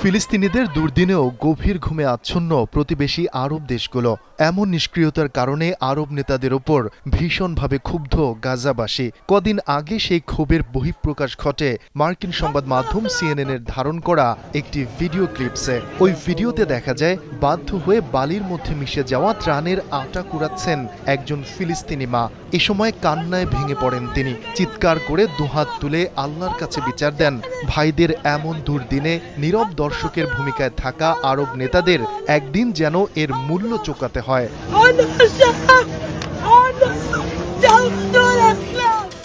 ফিলিস্তিনিদের দুর্দিনেও গভীর ঘুমে আচ্ছন্ন প্রতিবেশী আরব দেশগুলো। এমন নিষ্ক্রিয়তার কারণে আরব নেতাদের ওপর ভীষণভাবে ক্ষুব্ধ গাজাবাসী। কদিন আগে সেই ক্ষোভের বহিঃপ্রকাশ ঘটে মার্কিন সংবাদ মাধ্যম সিএনএনের ধারণ করা একটি ভিডিও ক্লিপসে। ওই ভিডিওতে দেখা যায় বাধ্য হয়ে বালির মধ্যে মিশে যাওয়া ত্রাণের আটা কুড়াচ্ছেন একজন ফিলিস্তিনি মা। এ সময় কান্নায় ভেঙে পড়েন তিনি। চিৎকার করে দুহাত তুলে আল্লাহর কাছে বিচার দেন ভাইদের এমন দুর্দিনে নীরব দর্শকের ভূমিকায় থাকা আরব নেতাদের একদিন যেন এর মূল্য চোকাতে হয়।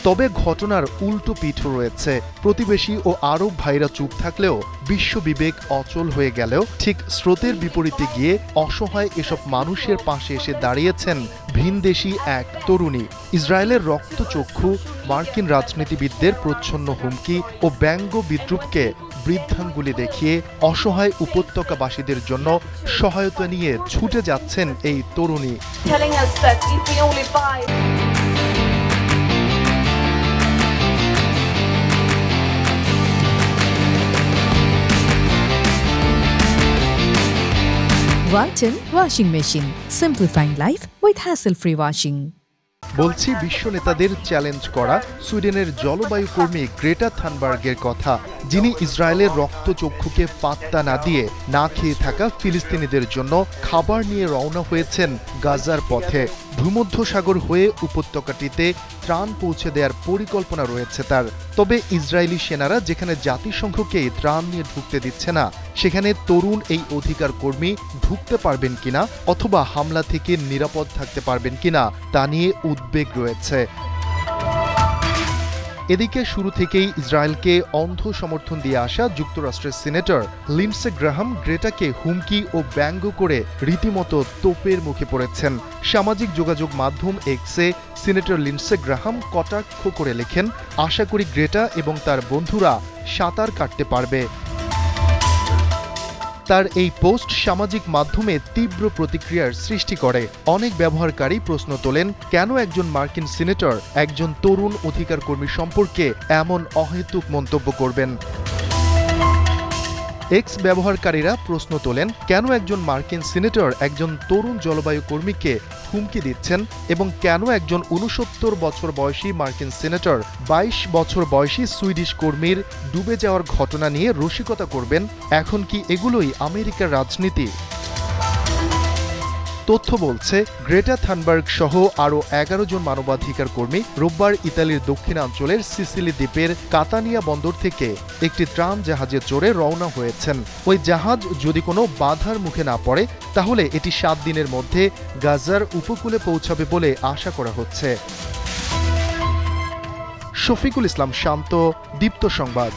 তবে ঘটনার উল্টো পিঠও রয়েছে। প্রতিবেশী ও আরব ভাইরা চুপ থাকলেও বিশ্ব বিবেক অচল হয়ে গেলেও ঠিক স্রোতের বিপরীতে গিয়ে অসহায় এসব মানুষের পাশে এসে দাঁড়িয়েছেন ভিনদেশী এক তরুণী। ইসরায়েলের রক্তচক্ষু মার্কিন রাজনীতিবিদদের প্রচ্ছন্ন হুমকি ও ব্যঙ্গ বিদ্রুপকে বৃদ্ধাঙ্গুলি দেখিয়ে অসহায় উপত্যকাবাসীদের জন্য সহায়তা নিয়ে ছুটে যাচ্ছেন এই তরুণী। Walton Washing Machine. Simplifying life with hassle-free washing. বলছি বিশ্ব নেতাদের চ্যালেঞ্জ করা সুইডেনের জলবায়ু কর্মী গ্রেটা থানবার্গের কথা, যিনি ইসরায়েলের রক্তচক্ষুকে পাত্তা না দিয়ে না খেয়ে থাকা ফিলিস্তিনিদের জন্য খাবার নিয়ে রওনা হয়েছেন গাজার পথে। ভূমধ্যসাগর হয়ে উপত্যকাটিতে ত্রাণ পৌঁছে দেওয়ার পরিকল্পনা রয়েছে তার। তবে ইসরায়েলি সেনারা যেখানে জাতিসংঘকে ত্রাণ নিয়ে ঢুকতে দিচ্ছে না, সেখানে তরুণ এই অধিকার কর্মী ঢুকতে পারবেন কিনা অথবা হামলা থেকে নিরাপদ থাকতে পারবেন কিনা তা নিয়ে উদ্বেগ রয়েছে। এদিকে শুরু থেকেই ইসরায়েলকে অন্ধ সমর্থন দিয়ে আসা যুক্তরাষ্ট্রের সিনেটর লিন্ডসে গ্রাহাম গ্রেটাকে হুমকি ও ব্যঙ্গ করে রীতিমতো তোপের মুখে পড়েছেন। সামাজিক যোগাযোগ মাধ্যম এক্সে সিনেটর লিন্ডসে গ্রাহাম কটাক্ষ করে লেখেন, আশা করি গ্রেটা এবং তার বন্ধুরা সাঁতার কাটতে পারবে। তার এই পোস্ট সামাজিক মাধ্যমে তীব্র প্রতিক্রিয়ার সৃষ্টি করে। অনেক ব্যবহারকারী প্রশ্ন তোলেন, কেন একজন মার্কিন সিনেটর একজন তরুণ অধিকার কর্মী সম্পর্কে এমন অহেতুক মন্তব্য করবেন। এক্স ব্যবহারকারীরা প্রশ্ন তোলেন, কেন একজন মার্কিন সিনেটর একজন তরুণ জলবায়ু কর্মীকে হুমকি দিচ্ছেন এবং কেন একজন ৬৯ বছর বয়সী মার্কিন সিনেটর ২২ বছর বয়সী সুইডিশ কর্মীর ডুবে যাওয়ার ঘটনা নিয়ে রসিকতা করবেন। এখন কি এগুলোই আমেরিকার রাজনীতি? তথ্য বলছে, গ্রেটা থানবার্গ সহ আরও ১১ জন মানবাধিকার কর্মী রোববার ইতালির দক্ষিণাঞ্চলের সিসিলি দ্বীপের কাতানিয়া বন্দর থেকে একটি ত্রাণ জাহাজে চড়ে রওনা হয়েছেন। ওই জাহাজ যদি কোনো বাধার মুখে না পড়ে তাহলে এটি ৭ দিনের মধ্যে গাজার উপকূলে পৌঁছাবে বলে আশা করা হচ্ছে। শফিকুল ইসলাম শান্ত, দীপ্ত সংবাদ।